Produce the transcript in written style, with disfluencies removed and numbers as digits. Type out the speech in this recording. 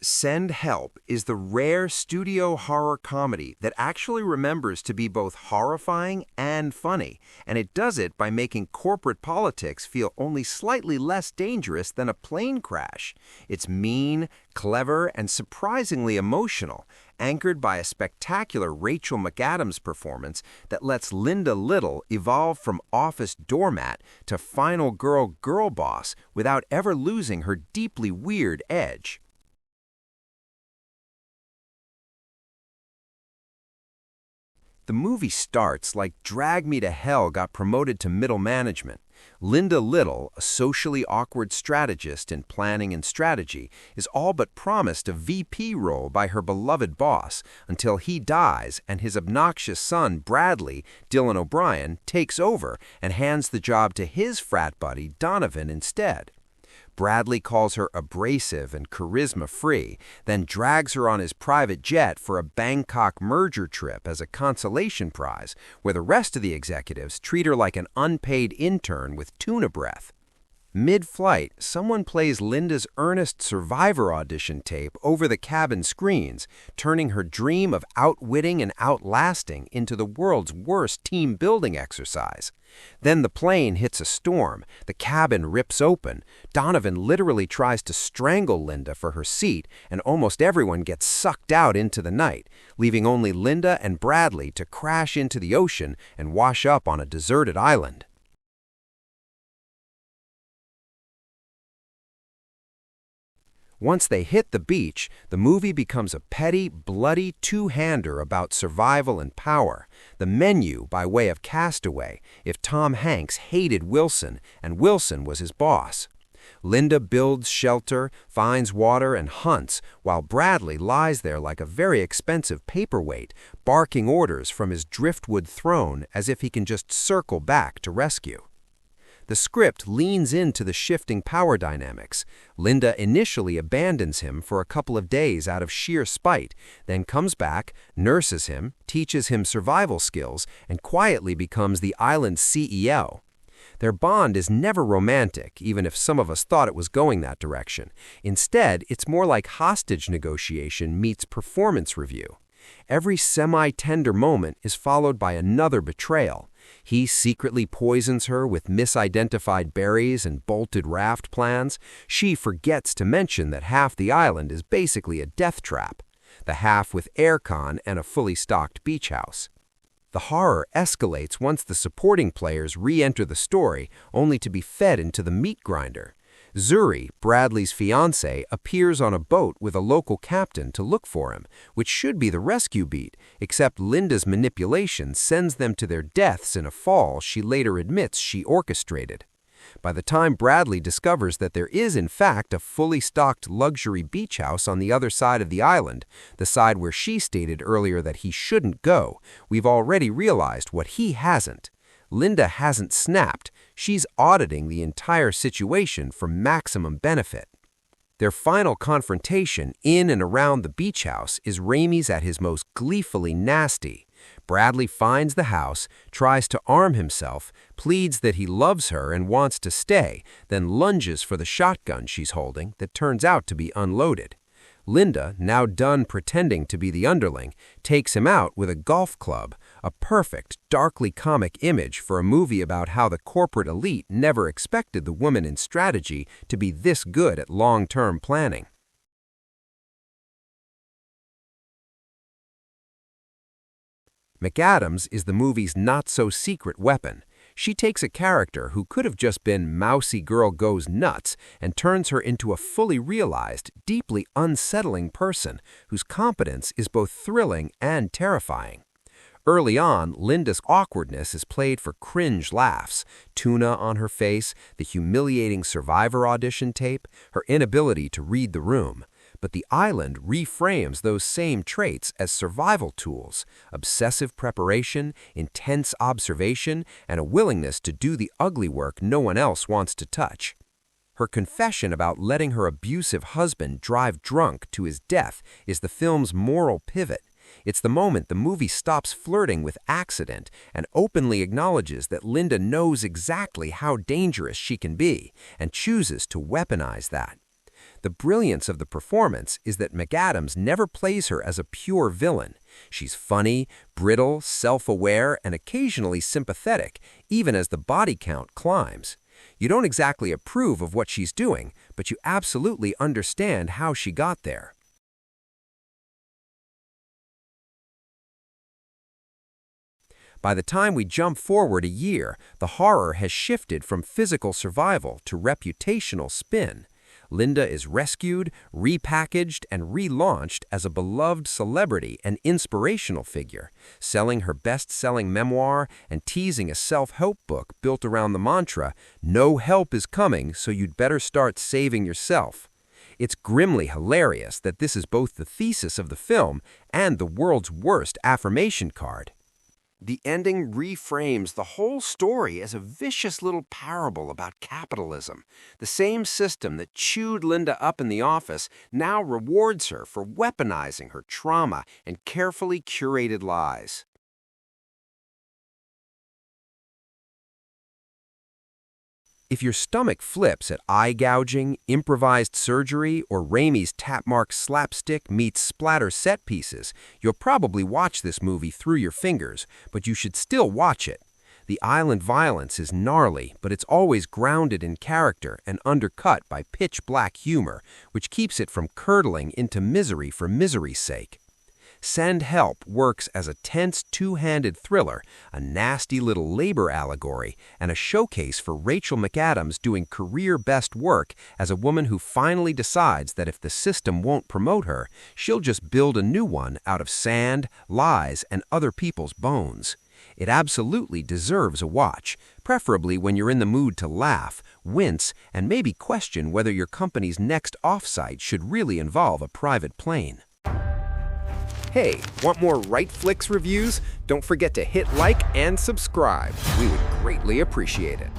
Send Help is the rare studio horror comedy that actually remembers to be both horrifying and funny, and it does it by making corporate politics feel only slightly less dangerous than a plane crash. It's mean, clever, and surprisingly emotional, anchored by a spectacular Rachel McAdams performance that lets Linda Little evolve from office doormat to final girl girl boss without ever losing her deeply weird edge. The movie starts like Drag Me to Hell got promoted to middle management. Linda Little, a socially awkward strategist in planning and strategy, is all but promised a VP role by her beloved boss until he dies and his obnoxious son, Bradley, Dylan O'Brien, takes over and hands the job to his frat buddy, Donovan, instead. Bradley calls her abrasive and charisma-free, then drags her on his private jet for a Bangkok merger trip as a consolation prize, where the rest of the executives treat her like an unpaid intern with tuna breath. Mid-flight, someone plays Linda's earnest Survivor audition tape over the cabin screens, turning her dream of outwitting and outlasting into the world's worst team-building exercise. Then the plane hits a storm, the cabin rips open, Donovan literally tries to strangle Linda for her seat, and almost everyone gets sucked out into the night, leaving only Linda and Bradley to crash into the ocean and wash up on a deserted island. Once they hit the beach, the movie becomes a petty, bloody two-hander about survival and power. The menu by way of Castaway, if Tom Hanks hated Wilson and Wilson was his boss. Linda builds shelter, finds water, and hunts, while Bradley lies there like a very expensive paperweight, barking orders from his driftwood throne as if he can just circle back to rescue. The script leans into the shifting power dynamics. Linda initially abandons him for a couple of days out of sheer spite, then comes back, nurses him, teaches him survival skills, and quietly becomes the island's CEO. Their bond is never romantic, even if some of us thought it was going that direction. Instead, it's more like hostage negotiation meets performance review. Every semi-tender moment is followed by another betrayal. He secretly poisons her with misidentified berries and bolted raft plans. She forgets to mention that half the island is basically a death trap, the half with aircon and a fully stocked beach house. The horror escalates once the supporting players re-enter the story, only to be fed into the meat grinder. Zuri, Bradley's fiancée, appears on a boat with a local captain to look for him, which should be the rescue beat, except Linda's manipulation sends them to their deaths in a fall she later admits she orchestrated. By the time Bradley discovers that there is in fact a fully stocked luxury beach house on the other side of the island, the side where she stated earlier that he shouldn't go, we've already realized what he hasn't. Linda hasn't snapped. She's auditing the entire situation for maximum benefit. Their final confrontation in and around the beach house is Raimi's at his most gleefully nasty. Bradley finds the house, tries to arm himself, pleads that he loves her and wants to stay, then lunges for the shotgun she's holding that turns out to be unloaded. Linda, now done pretending to be the underling, takes him out with a golf club, a perfect, darkly comic image for a movie about how the corporate elite never expected the woman in strategy to be this good at long-term planning. McAdams is the movie's not-so-secret weapon. She takes a character who could have just been mousy girl goes nuts and turns her into a fully realized, deeply unsettling person whose competence is both thrilling and terrifying. Early on, Linda's awkwardness is played for cringe laughs, tuna on her face, the humiliating Survivor audition tape, her inability to read the room. But the island reframes those same traits as survival tools: obsessive preparation, intense observation, and a willingness to do the ugly work no one else wants to touch. Her confession about letting her abusive husband drive drunk to his death is the film's moral pivot. It's the moment the movie stops flirting with accident and openly acknowledges that Linda knows exactly how dangerous she can be and chooses to weaponize that. The brilliance of the performance is that McAdams never plays her as a pure villain. She's funny, brittle, self-aware, and occasionally sympathetic, even as the body count climbs. You don't exactly approve of what she's doing, but you absolutely understand how she got there. By the time we jump forward a year, the horror has shifted from physical survival to reputational spin. Linda is rescued, repackaged, and relaunched as a beloved celebrity and inspirational figure, selling her best-selling memoir and teasing a self-help book built around the mantra, "No help is coming, so you'd better start saving yourself." It's grimly hilarious that this is both the thesis of the film and the world's worst affirmation card. The ending reframes the whole story as a vicious little parable about capitalism. The same system that chewed Linda up in the office now rewards her for weaponizing her trauma and carefully curated lies. If your stomach flips at eye gouging, improvised surgery, or Raimi's tap-mark slapstick meets splatter set pieces, you'll probably watch this movie through your fingers, but you should still watch it. The island violence is gnarly, but it's always grounded in character and undercut by pitch-black humor, which keeps it from curdling into misery for misery's sake. Send Help works as a tense two-handed thriller, a nasty little labor allegory, and a showcase for Rachel McAdams doing career-best work as a woman who finally decides that if the system won't promote her, she'll just build a new one out of sand, lies, and other people's bones. It absolutely deserves a watch, preferably when you're in the mood to laugh, wince, and maybe question whether your company's next offsite should really involve a private plane. Hey, want more WrightFlicks reviews? Don't forget to hit like and subscribe. We would greatly appreciate it.